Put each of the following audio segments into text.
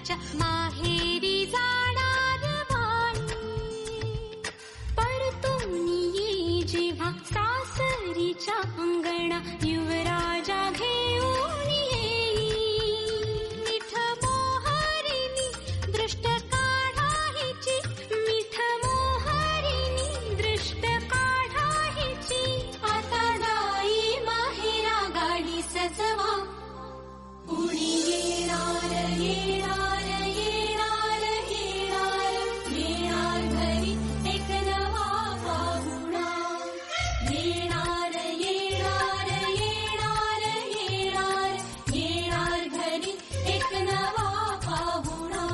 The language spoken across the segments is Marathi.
सासरच्या माहेरी जाणार बाई. परतून येई जेव्हा सासरीच्या अंगणा युवराजा घेऊन येई. मिठ मोहरिणी दृष्ट काढायची, मिठ मोहरिणी दृष्ट काढायची. आता जाई माहेरा गाडी सजवा, कुणी येणार येणार येणार येणार येणार घरी एक नवा पाहुणा. येणार येणार येणार येणार येणार घरी एक नवा पाहुणा.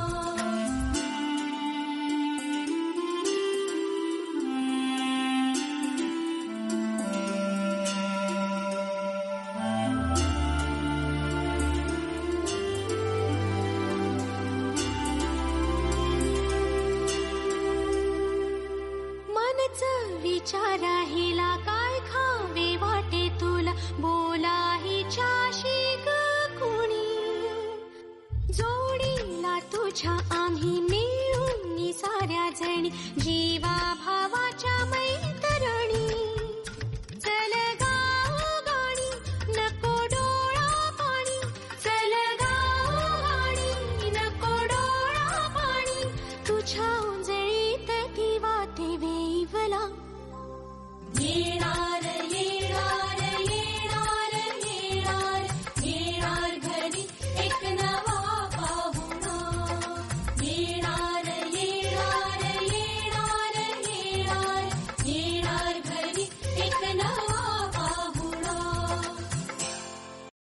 मनच विचार राहिला काय खावे वाटे तुला, बोला हिच्याशी ग कुणी. जोडीला तुझ्या आम्ही मिळून साऱ्या जणी, जीवा भावाच्या मैत्रिणी. चल गाऊ गाणी नको डोळा पाणी, चल गाऊ गाणी नको डोळा पाणी. तुझ्या उंजळीत ती वाटे वेवला. येणार